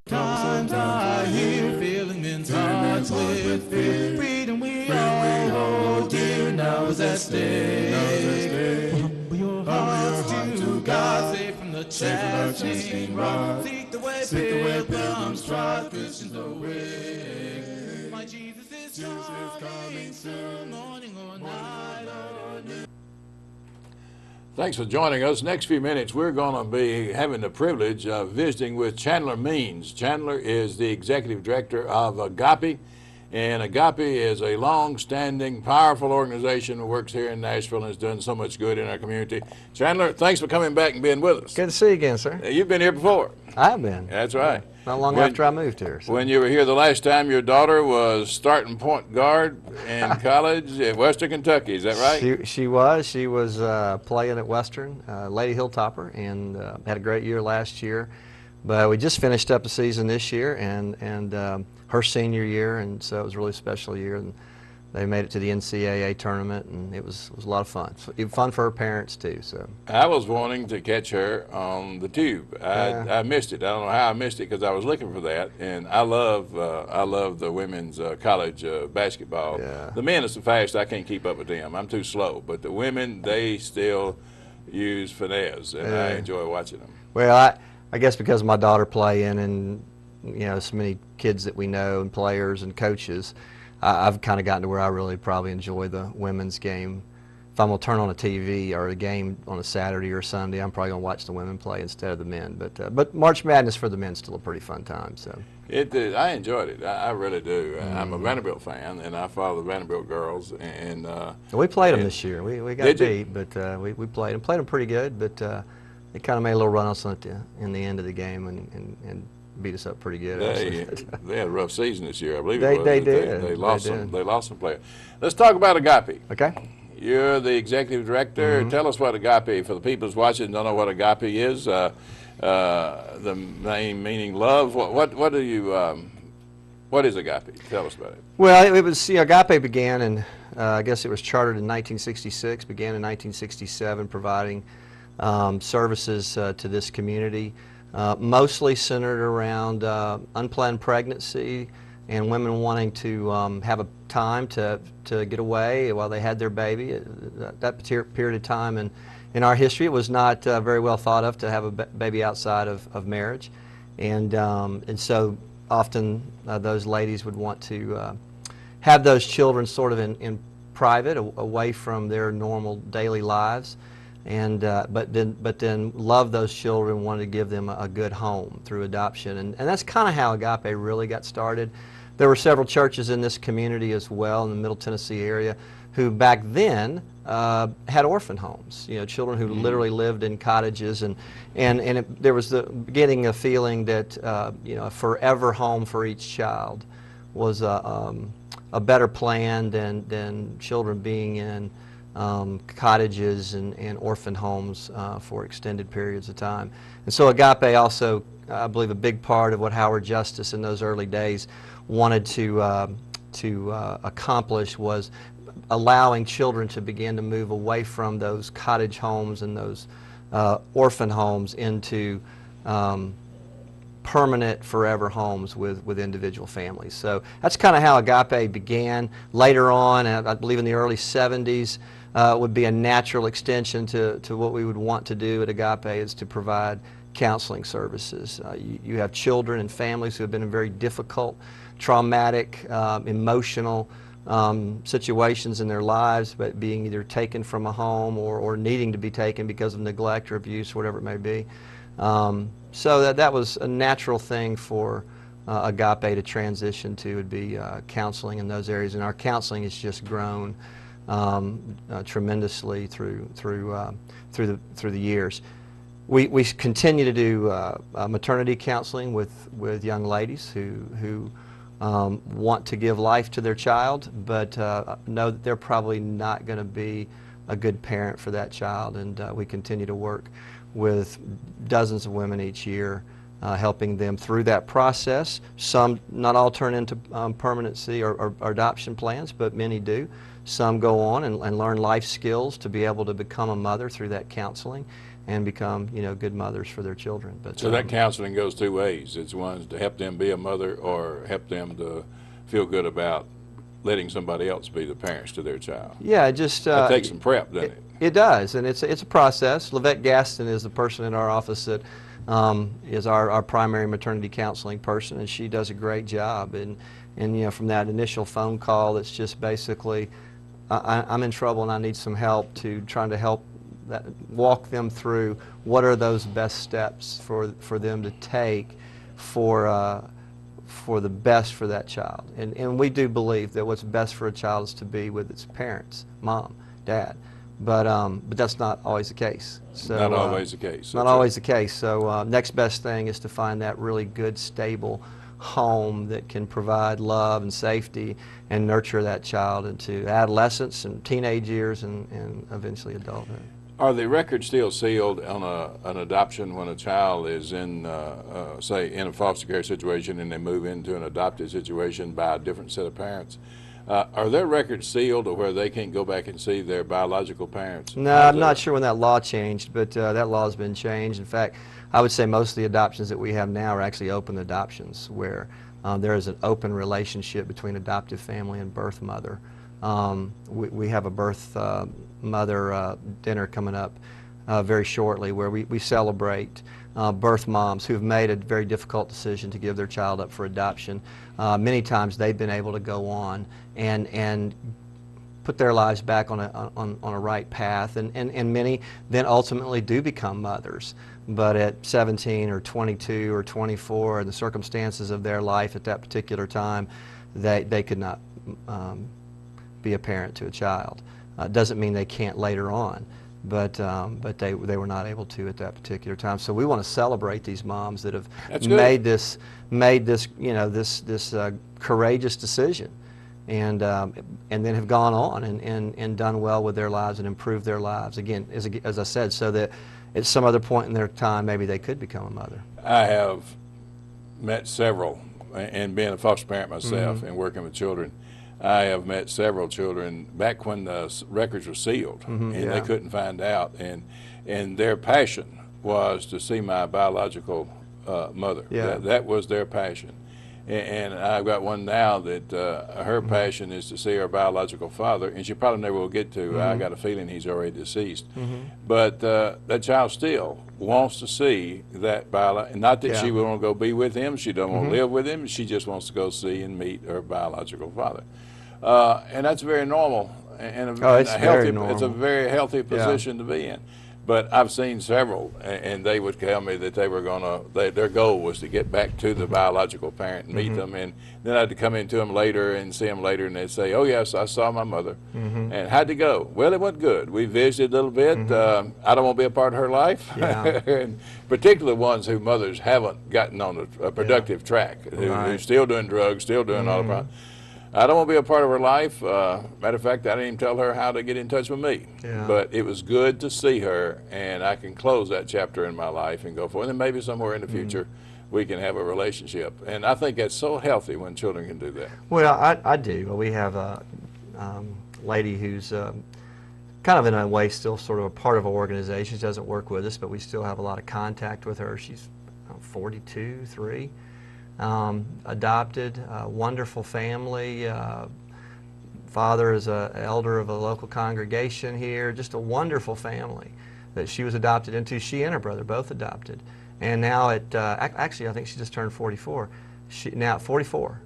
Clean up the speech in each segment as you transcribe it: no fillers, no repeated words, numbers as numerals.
Times are here, feeling in touch with fear. Freedom we all hold dear now is at stake. Humble your hearts to God, safe from the chastening rod. Seek the way pilgrims trod, Christians awake. My Jesus is coming soon, morning or night or noon. Thanks for joining us. Next few minutes, we're going to be having the privilege of visiting with Chandler Means. Chandler is the executive director of AGAPE, and AGAPE is a long-standing, powerful organization that works here in Nashville and has done so much good in our community. Chandler, thanks for coming back and being with us. Good to see you again, sir. You've been here before. I have been. That's right. Not long after I moved here. So. When you were here the last time, your daughter was starting point guard in college at Western Kentucky. Is that right? She was. She was playing at Western, Lady Hilltopper, and had a great year last year. But we just finished up the season this year, and her senior year, and so it was a really special year. And they made it to the NCAA tournament, and it was a lot of fun. Fun for her parents too. So I was wanting to catch her on the tube. I missed it. I don't know how I missed it because I was looking for that. And I love the women's college basketball. Yeah. The men are so fast I can't keep up with them. I'm too slow. But the women, they still use finesse, and I enjoy watching them. Well, I guess because of my daughter playing, and so many kids that we know and players and coaches. I've kind of gotten to where I really probably enjoy the women's game. If I'm going to turn on a TV or a game on a Saturday or Sunday, I'm probably going to watch the women play instead of the men. But March Madness for the men is still a pretty fun time. So I enjoyed it. I really do. I'm a Vanderbilt fan, and I follow the Vanderbilt girls. And we played them this year. We got beat, but we played them pretty good. But they kind of made a little run on us in the end of the game and beat us up pretty good. They had a rough season this year, I believe. They did. They lost some players. Let's talk about AGAPE. Okay. You're the executive director. Mm-hmm. Tell us what AGAPE, for the people who's watching and don't know what AGAPE is, the name meaning love. What is AGAPE? Tell us about it. Well, it was, AGAPE began in, I guess it was chartered in 1966, began in 1967, providing services to this community. Mostly centered around unplanned pregnancy and women wanting to have a time to get away while they had their baby. That period of time in our history, it was not very well thought of to have a baby outside of marriage. And so often those ladies would want to have those children sort of in private, away from their normal daily lives. And but then love those children, wanted to give them a good home through adoption, and that's kind of how AGAPE really got started. There were several churches in this community as well in the Middle Tennessee area who back then had orphan homes. Children who literally lived in cottages, and there was getting a feeling that a forever home for each child was a better plan than children being in cottages and orphan homes for extended periods of time. And so AGAPE also, I believe, a big part of what Howard Justice in those early days wanted to accomplish was allowing children to begin to move away from those cottage homes and those orphan homes into permanent, forever homes with individual families. So that's kind of how AGAPE began. Later on, I believe in the early 70s, would be a natural extension to what we would want to do at AGAPE, is to provide counseling services. You have children and families who have been in very difficult, traumatic, emotional situations in their lives, but being either taken from a home or needing to be taken because of neglect or abuse, whatever it may be. So that was a natural thing for AGAPE to transition to, would be counseling in those areas, and our counseling has just grown tremendously through the years. We continue to do maternity counseling with young ladies who want to give life to their child, but know that they're probably not going to be a good parent for that child, and we continue to work with dozens of women each year, helping them through that process. Some, not all, turn into permanency or adoption plans, but many do. Some go on and learn life skills to be able to become a mother through that counseling. and become, you know, good mothers for their children. But so that counseling goes two ways. It's one to help them be a mother, or help them to feel good about letting somebody else be the parents to their child. Yeah, just it takes some prep, doesn't it? It does, and it's a process. Lavette Gaston is the person in our office that is our primary maternity counseling person, and she does a great job. And you know, from that initial phone call, it's just basically, I'm in trouble and I need some help, to trying to help walk them through what are those best steps for them to take for the best for that child. And we do believe that what's best for a child is to be with its parents, mom, dad. But that's not always the case. So, not always the case. Not always the case. So next best thing is to find that really good, stable home that can provide love and safety and nurture that child into adolescence and teenage years and eventually adulthood. Are the records still sealed on an adoption when a child is in, say, in a foster care situation and they move into an adopted situation by a different set of parents? Are their records sealed, or where they can't go back and see their biological parents? No, I'm not sure when that law changed, but that law has been changed. In fact, I would say most of the adoptions that we have now are actually open adoptions, where there is an open relationship between adoptive family and birth mother. We have a birth mother dinner coming up very shortly, where we celebrate birth moms who've made a very difficult decision to give their child up for adoption. Many times they've been able to go on and put their lives back on a right path, and many then ultimately do become mothers. But at 17 or 22 or 24, and the circumstances of their life at that particular time, they could not be a parent to a child. Doesn't mean they can't later on, but they were not able to at that particular time. So we want to celebrate these moms that have made this you know, this courageous decision, and then have gone on and done well with their lives and improved their lives. Again, as I said, so that at some other point in their time, maybe they could become a mother. I have met several, and being a foster parent myself and working with children, I have met several children back when the records were sealed and they couldn't find out, and their passion was to see my biological mother. That was their passion. And I've got one now that her passion is to see her biological father, and she probably never will get to. I got a feeling he's already deceased. But that child still wants to see that biological, not that she won't go be with him, she don't want to live with him, she just wants to go see and meet her biological father. And that's very normal, and it's a very healthy position to be in. But I've seen several, and they would tell me that they were their goal was to get back to the biological parent and meet them, and then I had to come into them later and see them later, and they'd say, "Oh yes, I saw my mother." And how'd it go? Well, it went good. We visited a little bit. I don't want to be a part of her life, and particularly ones whose mothers haven't gotten on a productive track, who's still doing drugs, still doing all the problems. I don't want to be a part of her life. Matter of fact, I didn't even tell her how to get in touch with me. But it was good to see her, and I can close that chapter in my life and go forward. And maybe somewhere in the future we can have a relationship. And I think that's so healthy when children can do that. Well, I do. We have a lady who's kind of in a way still sort of a part of our organization. She doesn't work with us, but we still have a lot of contact with her. She's 42, 3. Adopted, wonderful family. Father is an elder of a local congregation here. Just a wonderful family that she was adopted into. She and her brother both adopted. And now actually I think she just turned 44. Now at 44,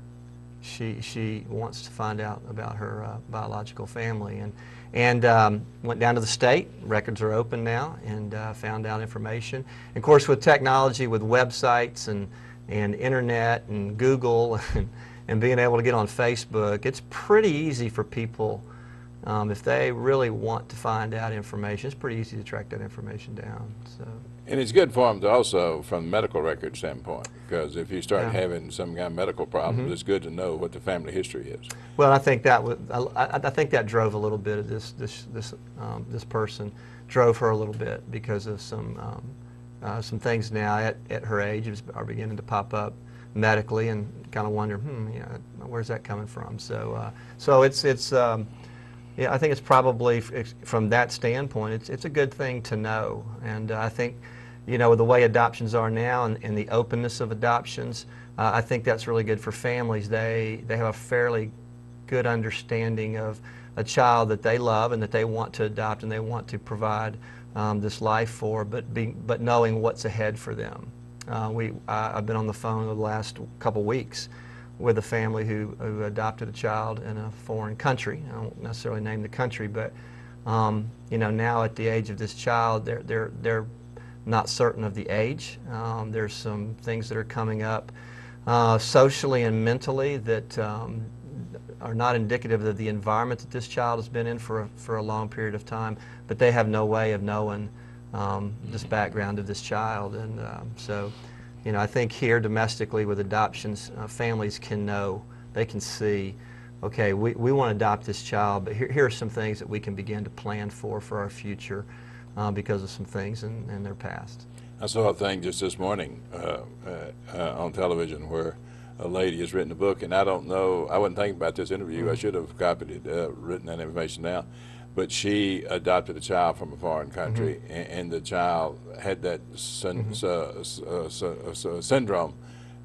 she wants to find out about her biological family, and went down to the state. Records are open now, and found out information. And of course, with technology, with websites and internet and Google and being able to get on Facebook, it's pretty easy for people, if they really want to find out information, it's pretty easy to track that information down. So. And it's good for them to also, from the medical record standpoint, because if you start having some kind of medical problems, it's good to know what the family history is. Well, I think that I think that drove a little bit of this person, drove her a little bit because of some things now at her age are beginning to pop up medically, and kind of wonder, where's that coming from? So, so it's Yeah, I think it's probably, from that standpoint, it's a good thing to know. And I think, you know, the way adoptions are now and the openness of adoptions, I think that's really good for families. They have a fairly good understanding of a child that they love and that they want to adopt and they want to provide this life for, but knowing what's ahead for them. I've been on the phone the last couple weeks with a family who adopted a child in a foreign country. I won't necessarily name the country, but you know, now at the age of this child, they're not certain of the age. There's some things that are coming up socially and mentally that are not indicative of the environment that this child has been in for a long period of time, but they have no way of knowing this background of this child. And so, you know, I think here domestically with adoptions, families can know, they can see, okay, we want to adopt this child, but here are some things that we can begin to plan for our future because of some things in their past. I saw a thing just this morning on television where a lady has written a book, and I don't know, I wasn't thinking about this interview, I should have copied it, written that information down, but she adopted a child from a foreign country, and the child had that syndrome,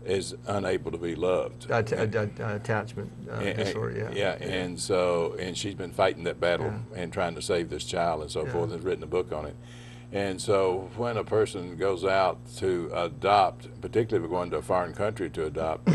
is unable to be loved. Attachment disorder, yeah. And so, and she's been fighting that battle and trying to save this child and so forth, and has written a book on it. And so when a person goes out to adopt, particularly if we're going to a foreign country to adopt,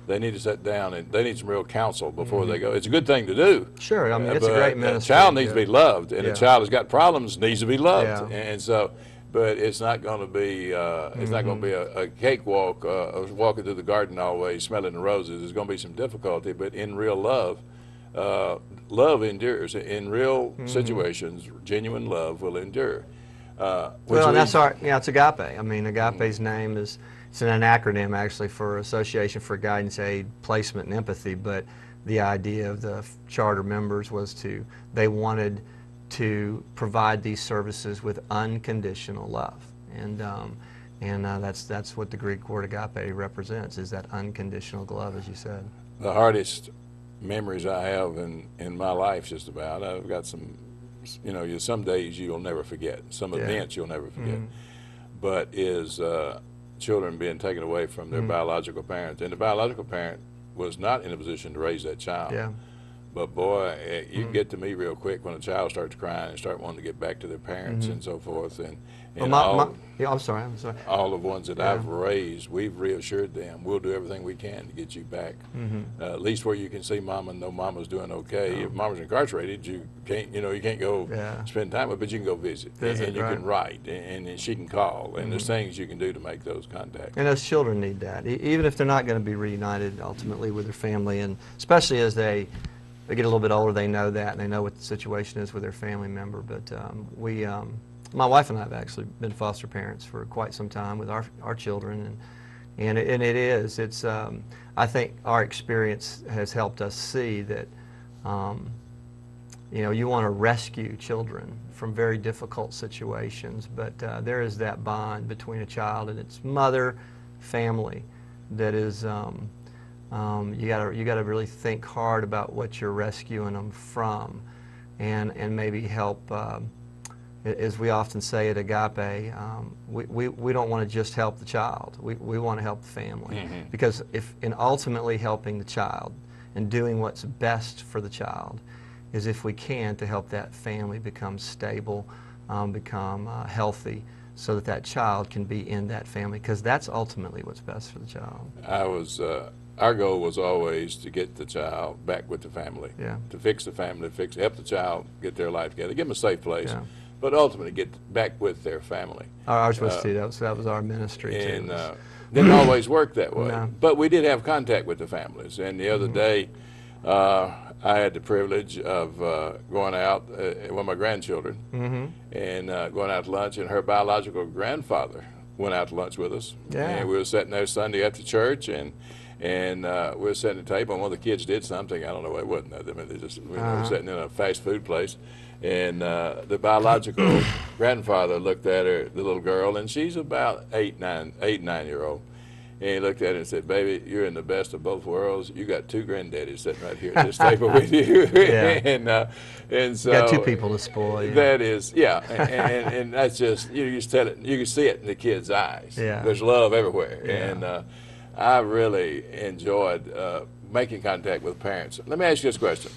they need to sit down and they need some real counsel before they go. It's a good thing to do. Sure, I mean, it's a great ministry. A child needs to be loved, and a child who's got problems needs to be loved. Yeah. And so, but it's not going to be it's not going to be a cakewalk, walking through the garden always smelling the roses. There's going to be some difficulty, but in real love, love endures. In real situations, genuine love will endure. Well, and that's it's AGAPE. I mean, AGAPE's name is, it's an acronym actually for Association for Guidance, Aid, Placement, and Empathy, but the idea of the charter members was they wanted to provide these services with unconditional love. And that's what the Greek word AGAPE represents, is that unconditional love, as you said. The hardest memories I have in my life, just about, I've got some, you know, some days you'll never forget, some events you'll never forget, but is children being taken away from their biological parents. And the biological parent was not in a position to raise that child. Yeah. But boy, you get to me real quick when a child starts crying and start wanting to get back to their parents and so forth. And I'm sorry. All the ones that I've raised, we've reassured them, we'll do everything we can to get you back. At least where you can see mama and know mama's doing okay. If mama's incarcerated, you can't go spend time with her, but you can go visit and you can write, and she can call, and there's things you can do to make those contacts. And those children need that, even if they're not going to be reunited ultimately with their family, and especially as they get a little bit older, they know that, and they know what the situation is with their family member. But my wife and I have actually been foster parents for quite some time with our children, and it's I think our experience has helped us see that you know, you want to rescue children from very difficult situations, but there is that bond between a child and its mother, family, that is you gotta really think hard about what you're rescuing them from, and maybe help. As we often say at AGAPE, we don't want to just help the child. We want to help the family, because in ultimately helping the child and doing what's best for the child is, if we can, to help that family become stable, become healthy, so that child can be in that family, because that's ultimately what's best for the child. Our goal was always to get the child back with the family, to fix the family, help the child get their life together, give them a safe place, but ultimately get back with their family. Ours was too. That was our ministry and, too. Didn't always work that way, No. but we did have contact with the families. And the other day, I had the privilege of going out with my grandchildren and going out to lunch, and her biological grandfather went out to lunch with us. And we were sitting there Sunday after church, and we were sitting at the table, and one of the kids did something. I don't know, it wasn't nothing. I mean, they just we were sitting in a fast food place, and the biological grandfather looked at her, the little girl, and she's about 9 year old, And he looked at it and said, "Baby, you're in the best of both worlds. You got two granddaddies sitting right here at this table with you." And so got two people to spoil. Yeah. That is, and that's just, you just tell it. You can see it in the kids' eyes. Yeah. There's love everywhere, Yeah. and I really enjoyed making contact with parents. Let me ask you this question.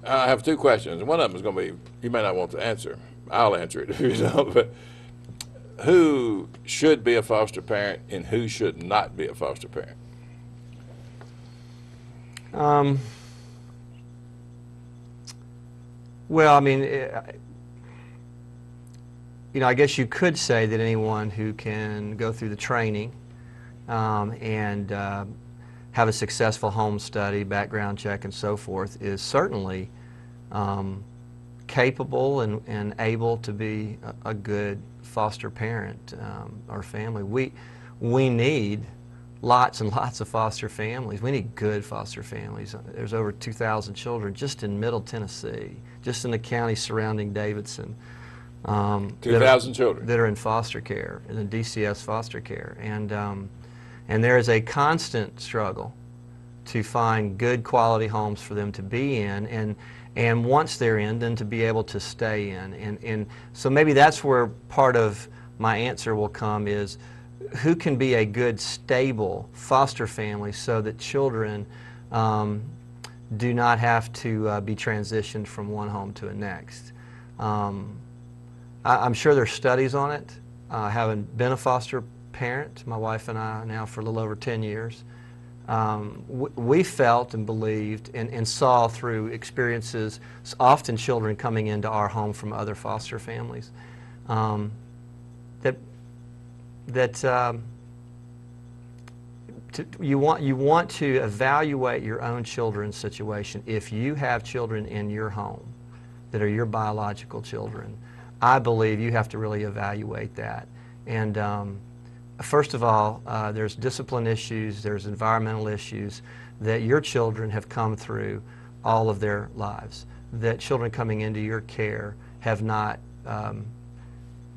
I have two questions. One of them is going to be, you may not want to answer. I'll answer it if you don't. But who should be a foster parent and who should not be a foster parent? Well, I mean, I guess you could say that anyone who can go through the training and have a successful home study, background check, and so forth is certainly capable and able to be a good foster parent or family. We need lots and lots of foster families. We need good foster families. There's over 2,000 children just in Middle Tennessee, just in the county surrounding Davidson. 2,000 children that are in foster care, in the DCS foster care, and there is a constant struggle to find good quality homes for them to be in, and once they're in, then to be able to stay in. And so maybe that's where part of my answer will come, is who can be a good, stable foster family so that children do not have to be transitioned from one home to the next. I'm sure there's studies on it. Having been a foster parent, my wife and I now for a little over 10 years, we felt and believed and saw through experiences, often children coming into our home from other foster families, you want to evaluate your own children's situation. If you have children in your home that are your biological children, I believe you have to really evaluate that. And first of all, there's discipline issues, there's environmental issues that your children have come through all of their lives, that children coming into your care have not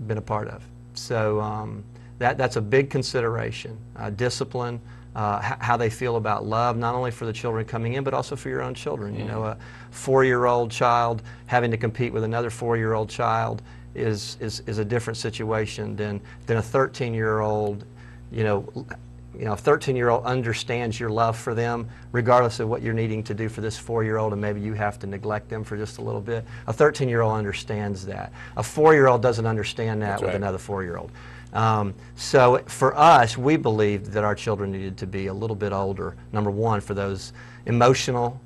been a part of. So that's a big consideration. Discipline, how they feel about love, not only for the children coming in, but also for your own children. You know, a 4-year-old child having to compete with another 4-year-old child is a different situation than a 13-year-old. You know, a 13-year-old understands your love for them, regardless of what you're needing to do for this 4-year-old, and maybe you have to neglect them for just a little bit. A 13-year-old understands that. A 4-year-old doesn't understand that with another 4-year-old. So for us, we believed that our children needed to be a little bit older, number one, for those emotional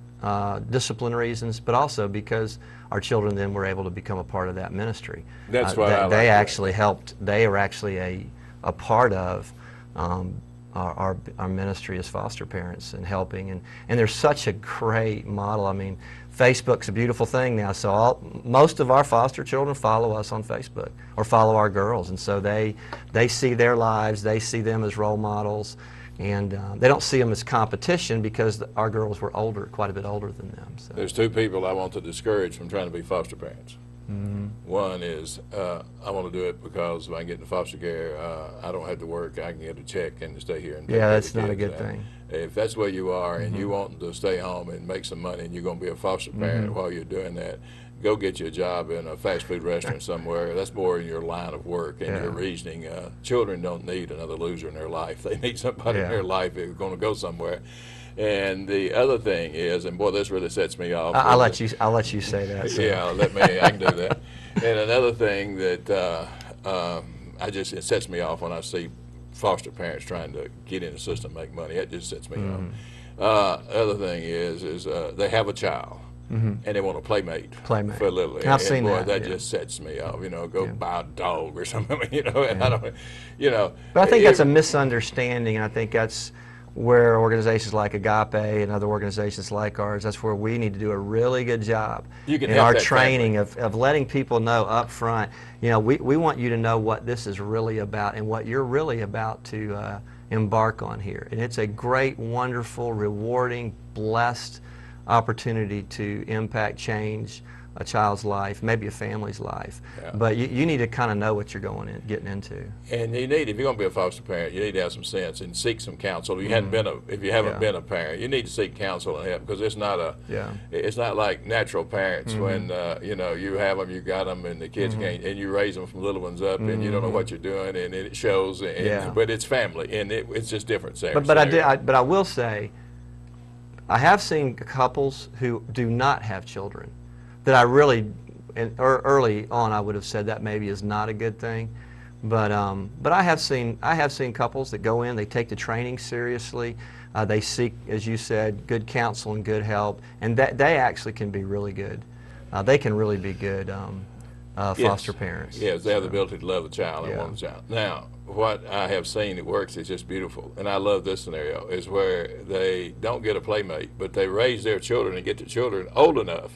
discipline reasons, but also because our children then were able to become a part of that ministry. That's why they actually helped. They are actually a part of our ministry as foster parents and helping, and they're such a great model. I mean, Facebook's a beautiful thing now, so most of our foster children follow us on Facebook or follow our girls, and so they see their lives, they see them as role models, and they don't see them as competition because our girls were older, quite a bit older than them. So. There's two people I want to discourage from trying to be foster parents. One is, I want to do it because if I can get into foster care, I don't have to work, I can get a check and stay here. And yeah, that's not a good thing. If that's where you are and you want to stay home and make some money and you're going to be a foster parent while you're doing that, go get you a job in a fast food restaurant somewhere. That's more in your line of work and your reasoning. Children don't need another loser in their life. They need somebody in their life who's going to go somewhere. And the other thing is, and boy, this really sets me off. I'll let you say that. So. Yeah, I can do that. And another thing that it sets me off when I see foster parents trying to get in the system, make money. That just sets me off. Other thing is they have a child. And they want a playmate for a little. I've seen that. That just sets me off. You know, go buy a dog or something. You know, and I don't. You know. But I think that's a misunderstanding, and I think that's where organizations like AGAPE and other organizations like ours, that's where we need to do a really good job in our training of letting people know up front, you know, we want you to know what this is really about and what you're really about to embark on here. And it's a great, wonderful, rewarding, blessed opportunity to impact change a child's life, maybe a family's life. Yeah. But you need to kind of know what you're getting into. And you need, if you're going to be a foster parent, you need to have some sense and seek some counsel. If you hadn't been if you haven't been a parent, you need to seek counsel and help, because it's not it's not like natural parents when you know, you have them, you got them, and the kids can't, and you raise them from little ones up, and you don't know what you're doing, and it shows. But it's family, and it's just different. But I will say, I have seen couples who do not have children that I really, early on, I would have said that maybe is not a good thing. But I have seen couples that go in, they take the training seriously, they seek, as you said, good counsel and good help, and that they actually can be really good. They can really be good foster parents. Yes, they have the ability to love the child and want the child. Now, what I have seen that works is just beautiful, and I love this scenario, is where they don't get a playmate, but they raise their children and get the children old enough,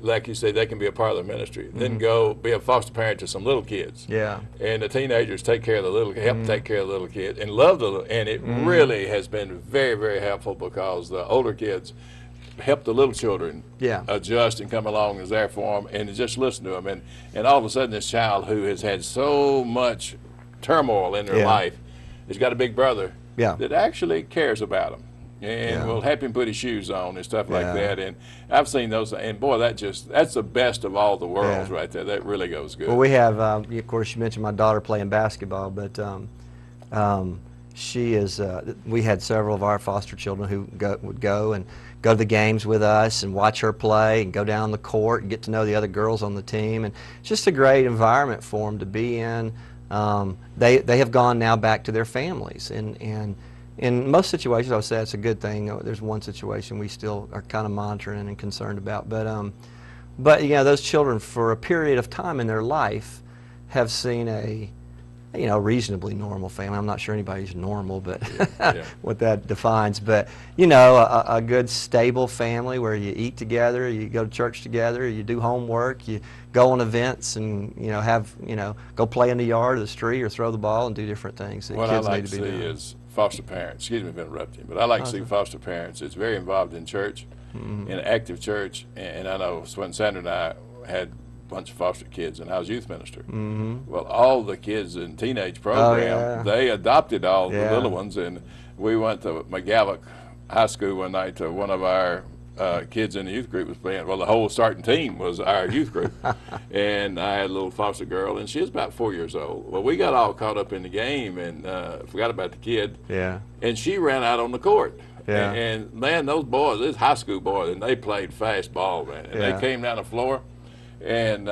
like you say, they can be a part of their ministry. Then go be a foster parent to some little kids. Yeah. And the teenagers take care of the little, help take care of the little kids, and love the little, and it really has been very, very helpful, because the older kids help the little children adjust and come along and is there for them, and just listen to them, and all of a sudden this child who has had so much turmoil in their life has got a big brother that actually cares about him and will help him put his shoes on and stuff like that. And I've seen those, and boy, that's the best of all the worlds right there. That really goes good. Well, we have, of course, you mentioned my daughter playing basketball, but she is, we had several of our foster children who would go to the games with us and watch her play and go down the court and get to know the other girls on the team, and it's just a great environment for them to be in. They have gone now back to their families, and in most situations I would say that's a good thing. There's one situation we still are kind of monitoring and concerned about, but you know, those children for a period of time in their life have seen a reasonably normal family. I'm not sure anybody's normal, but what that defines. But you know, a good stable family where you eat together, you go to church together, you do homework, you go on events, and go play in the yard or the street or throw the ball and do different things that what kids I like need to to be see doing. is foster parents. Excuse me for interrupting, but I like to see foster parents. It's very involved in church, in active church, and I know when Sandra and I had bunch of foster kids, and I was youth minister. Well, all the kids in teenage program, they adopted all the little ones, and we went to McGavock High School one night to one of our kids in the youth group was playing. Well, the whole starting team was our youth group, and I had a little foster girl, and she was about 4 years old. Well, we got all caught up in the game and forgot about the kid, and she ran out on the court. And man, those boys, these high school boys, and they played fast ball, man. And they came down the floor and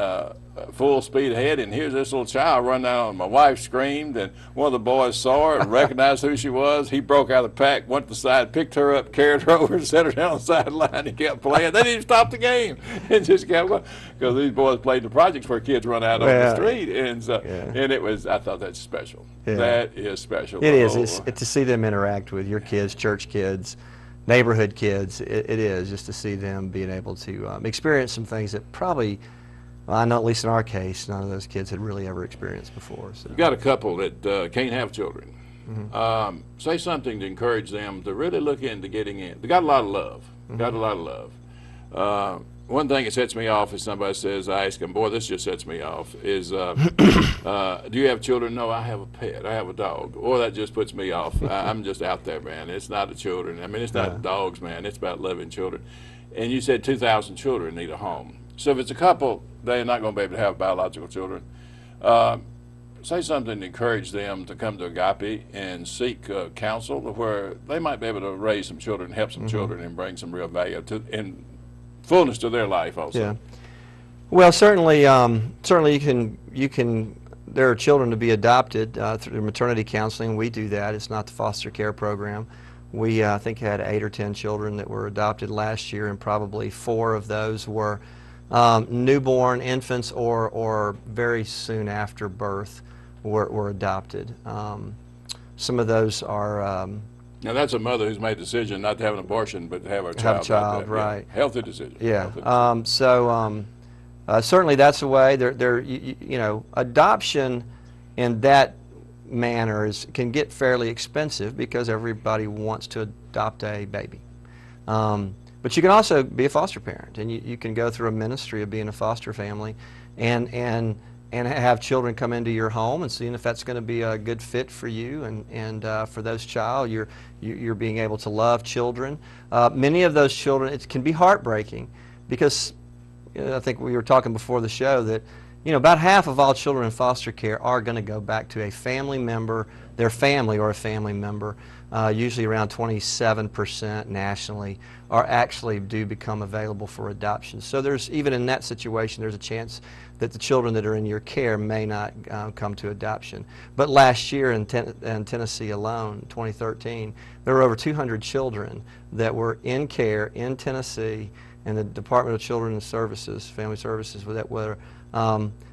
full speed ahead, and here's this little child run down, and my wife screamed, and one of the boys saw her and recognized who she was. He broke out of the pack, went to the side, picked her up, carried her over, and set her down on the sideline, and kept playing. They didn't even stop the game, and just kept going, because these boys played the projects where kids run out on the street, and so, and it was, I thought that's special. That is special. It is. It's to see them interact with your kids, church kids, neighborhood kids. It is just to see them being able to experience some things that probably, well, I know at least in our case, none of those kids had really ever experienced before. So. You've got a couple that can't have children. Say something to encourage them to really look into getting in. They got a lot of love. Got a lot of love. One thing that sets me off is somebody says, I ask them, boy, this just sets me off, is do you have children? No, I have a pet. I have a dog. Boy, that just puts me off. I'm just out there, man. It's not the children. I mean, it's not dogs, man. It's about loving children. And you said 2,000 children need a home. So if it's a couple, they're not going to be able to have biological children. Say something to encourage them to come to AGAPE and seek counsel where they might be able to raise some children, help some children, and bring some real value to and fullness to their life also. Yeah. Well, certainly you can. There are children to be adopted through maternity counseling. We do that. It's not the foster care program. We I think had 8 or 10 children that were adopted last year, and probably 4 of those were newborn infants or very soon after birth were adopted. Some of those are. Now that's a mother who's made a decision not to have an abortion, but to have a child. Have a child, right? Yeah. Healthy decision. Yeah. Certainly that's a way. Adoption in that manner can get fairly expensive because everybody wants to adopt a baby. But But you can also be a foster parent, and you can go through a ministry of being a foster family and have children come into your home and seeing if that's going to be a good fit for you and for those child. You're being able to love children. Many of those children, it can be heartbreaking because I think we were talking before the show that about half of all children in foster care are going to go back to a family member, their family or a family member. Usually around 27% nationally are actually do become available for adoption. So there's, even in that situation, there's a chance that the children that are in your care may not come to adoption. But last year in Tennessee alone, 2013, there were over 200 children that were in care in Tennessee, and the Department of Children and Services, Family Services,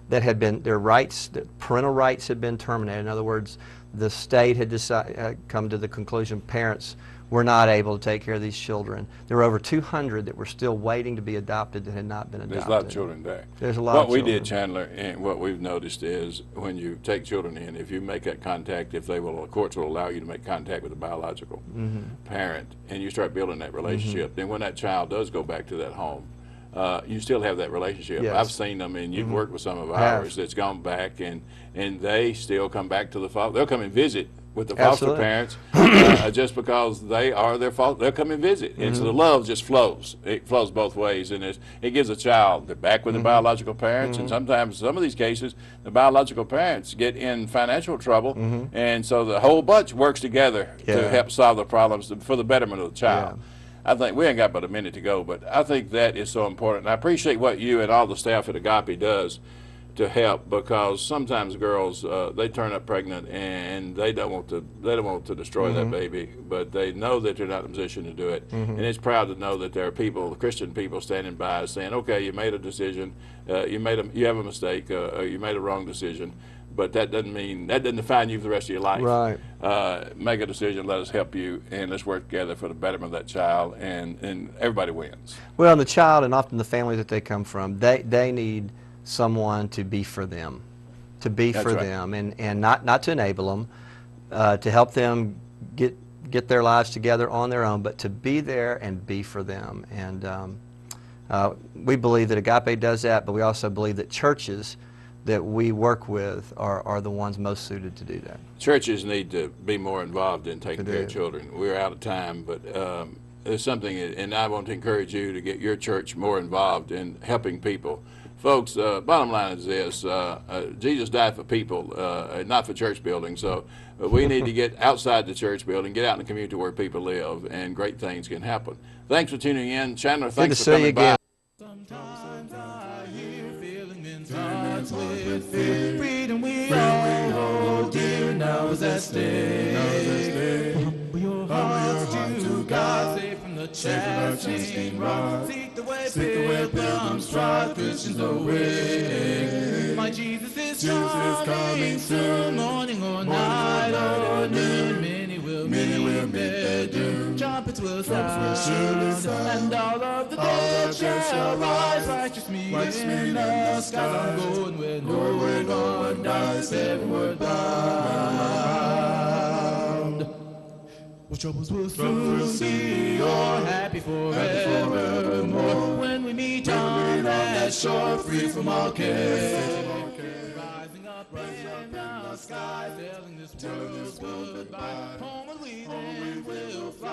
that had been, their rights, parental rights had been terminated. In other words, the state had come to the conclusion parents were not able to take care of these children. There were over 200 that were still waiting to be adopted that had not been adopted. There's a lot of children there. There's a lot of children. What we did, Chandler, and what we've noticed is when you take children in, if you make that contact, if they will, the courts will allow you to make contact with the biological parent, and you start building that relationship, then when that child does go back to that home, you still have that relationship. Yes. I've seen them, and you've worked with some of ours that's gone back, and they still come back to the father. They'll come and visit with the foster parents just because they are their father. They'll come and visit, and so the love just flows. It flows both ways, and it gives a child, they're back with the biological parents, and sometimes, some of these cases, the biological parents get in financial trouble, and so the whole bunch works together to help solve the problems for the betterment of the child. I think we ain't got but a minute to go, but I think that is so important. I appreciate what you and all the staff at AGAPE does to help, because sometimes girls they turn up pregnant and they don't want to destroy that baby, but they know that they're not in a position to do it, and it's proud to know that there are people, Christian people, standing by saying, okay, you made a decision, you have a mistake, you made a wrong decision. But that doesn't define you for the rest of your life. Right. Make a decision, let us help you, and let's work together for the betterment of that child, and everybody wins. Well, and the child, and often the family that they come from, they need someone to be for them, and not to enable them, to help them get their lives together on their own, but to be there and be for them. And we believe that AGAPE does that, but we also believe that churches that we work with are the ones most suited to do that. Churches need to be more involved in taking care of children. We're out of time, but there's something, and I want to encourage you to get your church more involved in helping people. Folks, bottom line is this, Jesus died for people, not for church buildings, so we need to get outside the church building, get out in the community where people live, and great things can happen. Thanks for tuning in. Chandler, thanks for coming by. Sometimes I hear feeling in touch with fear. Freedom we all hold dear now is at stake. Humble your hearts to God, safe from the chastening rod. Seek the way pilgrims trod, Christians awake. My Jesus is coming soon, morning or night or noon. Many will meet their doom. Trumpets will sound, and all of the dead shall rise. Righteous me in the skies. I'm going where no one dies, heavenward bound. What troubles will soon be o'er, happy forevermore. When we meet on that shore, free from all care. Rising up in the sky, sailing this world goodbye. Home and we then will fly.